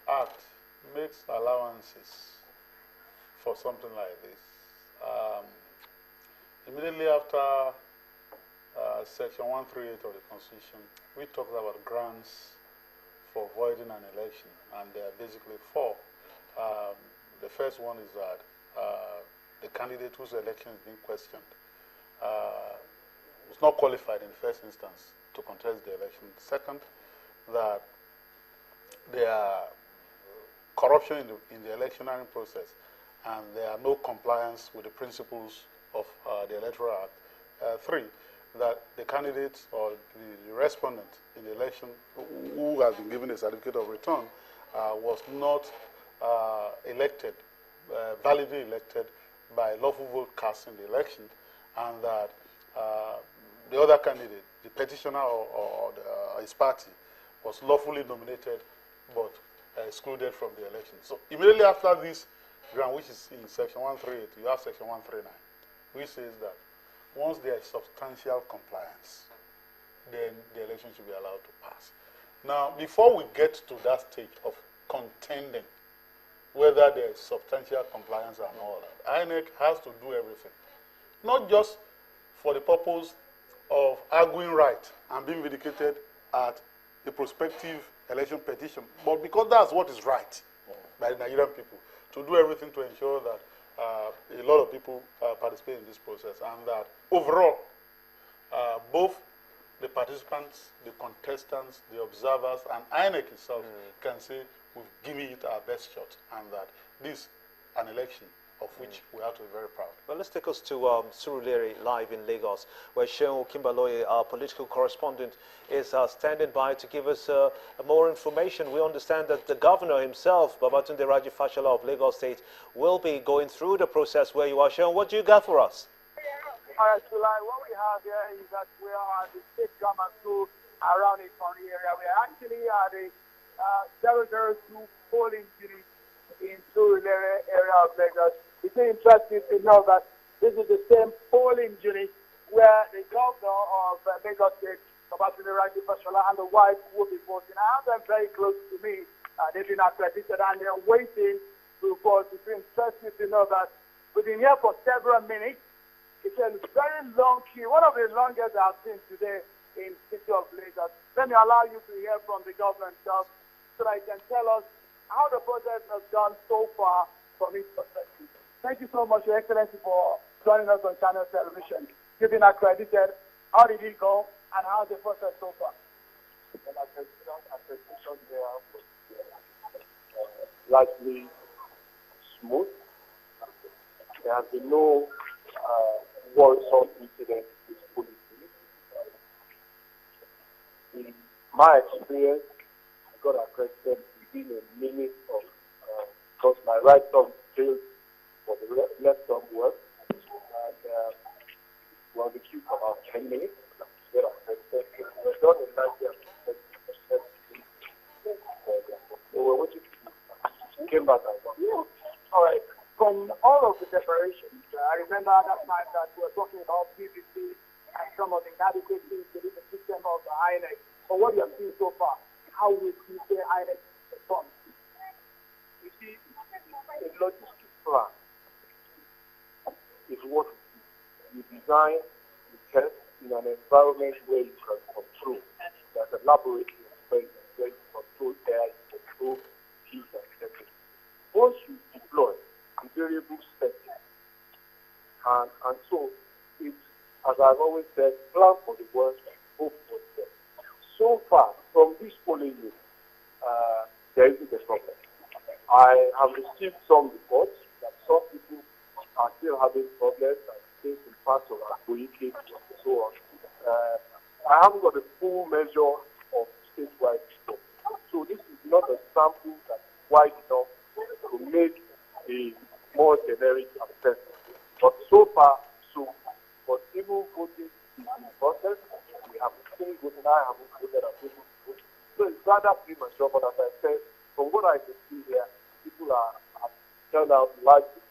Act makes allowances for something like this. Um, Immediately after Section 138 of the Constitution, we talked about grounds for voiding an election, and there are basically four. Um, the first one is that the candidate whose election is being questioned uh, was not qualified in the first instance to contest the election. Second, that there are corruption in the electioneering process, and there are no compliance with the principles of the Electoral Act. Three, that the candidate or the respondent in the election who has been given a certificate of return was not elected, validly elected by lawful vote cast in the election, and that the other candidate, the petitioner or his party, was lawfully nominated but excluded from the election. So immediately after this ground, which is in Section 138, you have Section 139, which says that once there is substantial compliance, then the election should be allowed to pass. Now, before we get to that stage of contending whether there is substantial compliance and all that, INEC has to do everything, not just for the purpose of arguing right and being vindicated at the prospective election petition, but because that's what is right by the Nigerian people, to do everything to ensure that a lot of people participate in this process, and that overall, both the participants, the contestants, the observers, and INEC itself can say we've given it our best shot, and that this is an election of which we have to be very proud. Well, let's take us to Surulere live in Lagos, where Seun Kimbaloye, our political correspondent, is standing by to give us more information. We understand that the governor himself, Babatunde Fashola of Lagos State, will be going through the process where you are. Seun, what do you got for us? All right, July, what we have here is that we are at the state grammar school around the county area. We are actually at the 002 polling unit in Surulere area of Lagos. It's interesting to know that this is the same polling unit where the governor of Lagos State, Babatunde Fashola, and the wife will be voting. I have them very close to me. They've been accredited and they're waiting to vote. It's interesting to know that we've been here for several minutes. It's a very long queue, one of the longest I've seen today in the city of Lagos. Let me allow you to hear from the governor himself so that he can tell us how the process has gone so far from his perspective. Thank you so much, Your Excellency, for joining us on Channel Television. You've been accredited. How did it go, and how's the process so far? The accreditation there was largely smooth. There has been no worrisome incident with police. In my experience, I got accredited within a minute of, because my right thumb failed for the left thumb work, and we're on the queue for about 10 minutes to get accredited. We're done in 90%. So we're waiting to came back and won. Yeah. All right. From all of the preparations, I remember that time that we were talking about PVC and some of the inadequacies within the system of the INEC. But what you have seen so far, how will you say INEC respond? You see, a logistic plan is what you design, you test in an environment where you can control. There's a laboratory where you control air, you control heat, and everything. Once you deploy the variable settings, and so it's, as I've always said, plan for the worst, hope for the best. So far, from this polling unit, there isn't a problem. I have received some reports that some people are still having problems and things in parts of Akoike and so on. I haven't got a full measure of statewide stuff. So this is not a sample that is wide enough to make a more generic assessment. But so far, so but even voting is in process. We have finished voting. I haven't voted and people vote. So it's rather premature, but as I said, from what I can see here, people have turned out largely.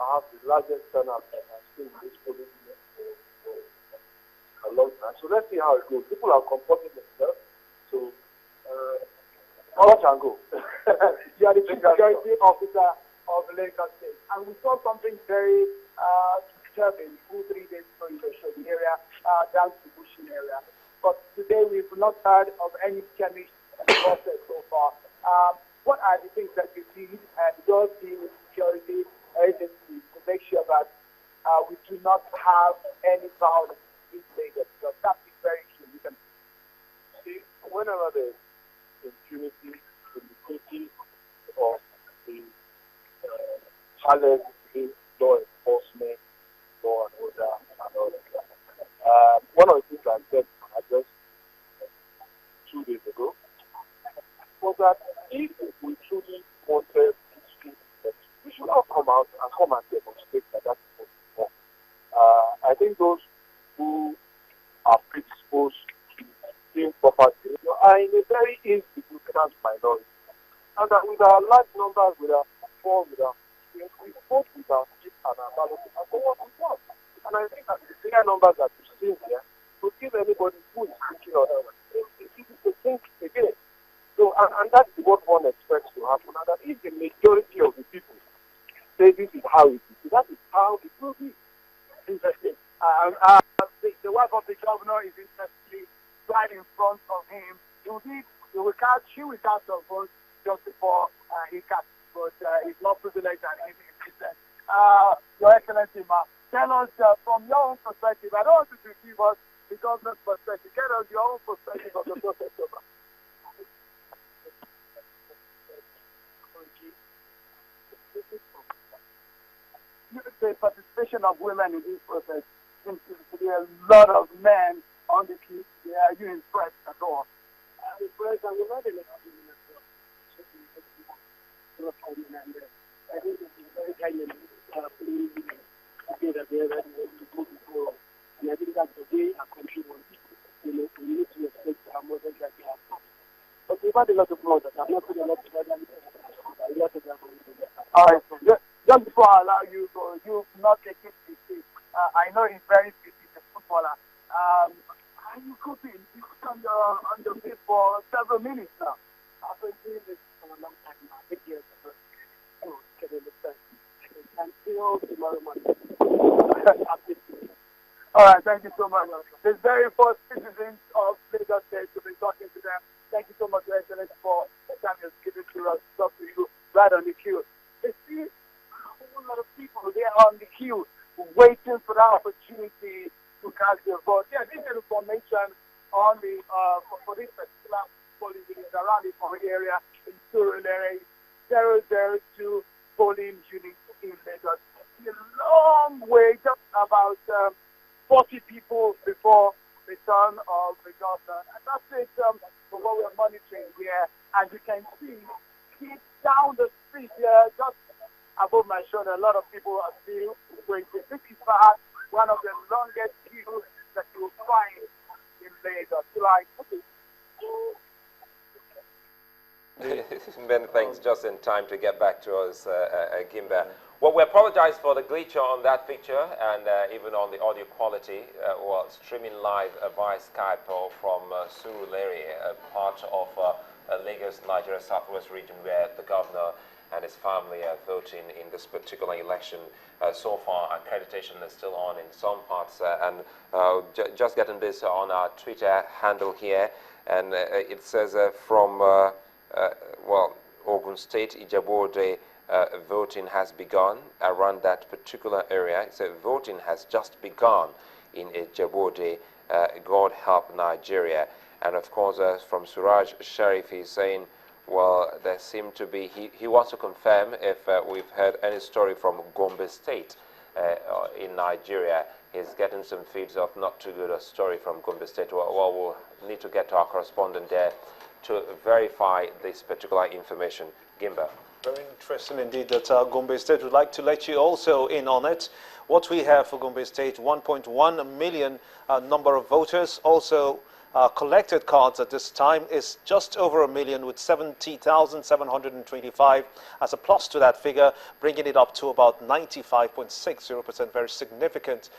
I have the largest turnout that I've seen in this polling for a long time. So let's see how it goes. People are comporting themselves. So Touch and go. You are the chief security officer of Lagos State. And we saw something very disturbing 2-3 days ago in the area, down to the Bushin area. But today we've not heard of any chemist process so far. What are the things that you did and your team with security agencies to make sure that we do not have any violence in Lagos? Because that is very key. You can see, whenever there's impunity in the city of the challenge in law enforcement, law and order, and all that. One of the things I said in my address 2 days ago was that if we truly wanted history, we should all come out and demonstrate that that's important. I think those who are predisposed to being property are in a very insignificant minority. And that with our large numbers, with our football, with our experience, we vote with our feet and our ballot and go what we want. And I think that the clear numbers that we've seen here will give anybody who is thinking of to think again. So, and that's what one expects to happen. And that if the majority of the people say this is how it is, that is how it will be. Interesting. The wife of the governor is interestingly right in front of him. She will cast a vote just before he casts, but he's not privileged and he's Your Excellency, Ma, tell us from your own perspective. I don't want you to give us the governor's perspective. Tell us your own perspective of the process. The participation of women in this process seems to be a lot of men on the queue. Are you impressed at all? I'm impressed. I'm not elected women as well. I think it's very kind of please say that they're ready to go before. And I think that's the way our country wants. We need to respect our mothers like we have. But we've had a lot of mothers. I'm not putting a lot of mothers. All right. Just before I allow you to go, you've not taken the seat. I know he's very busy, the footballer. Are you coping? You've on your feet for several minutes now. I've been doing this for a long time now, 8 years. Can you understand? Until tomorrow morning. All right, thank you so much. The very first citizens of Lagos State to be talking to them. Thank you so much, Your Excellency, for the time you've given to us to talk to you right on the queue. They see a whole lot of people there on the queue waiting for that opportunity to cast their vote. Yeah, this is information on the for this particular polling unit around the area in Surulere, 002 polling unit in Lagos. It's a long way, just about 40 people before the turn of the governor. And that's it for what we're monitoring here. As you can see, it's down the street here, just above my shoulder. A lot of people are still waiting. This is perhaps one of the longest queues that you will find in Lagos. Many thanks, just in time to get back to us, Gimba. Well, we apologize for the glitch on that picture and even on the audio quality. Well, streaming live via Skype from Surulere, part of Lagos, Nigeria, Southwest region, where the governor and his family are voting in this particular election. So far, accreditation is still on in some parts. Just getting this on our Twitter handle here, and it says from, Ogun State, Ijebu-Ode, voting has begun around that particular area. It says voting has just begun in Ijebu-Ode. God help Nigeria. And of course, from Suraj Sharif, he's saying, well, there seem to be, he wants to confirm if we've heard any story from Gombe State in Nigeria. He's getting some feeds of not too good a story from Gombe State. Well, we'll need to get to our correspondent there to verify this particular information. Gimba. Very interesting indeed that Gombe State would like to let you also in on it. What we have for Gombe State, 1.1 million number of voters. Also, collected cards at this time is just over 1 million, with 70,725 as a plus to that figure, bringing it up to about 95.60%. Very significant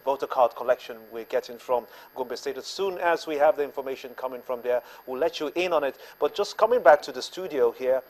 voter card collection we're getting from Gombe State. As soon as we have the information coming from there, we'll let you in on it. But just coming back to the studio here,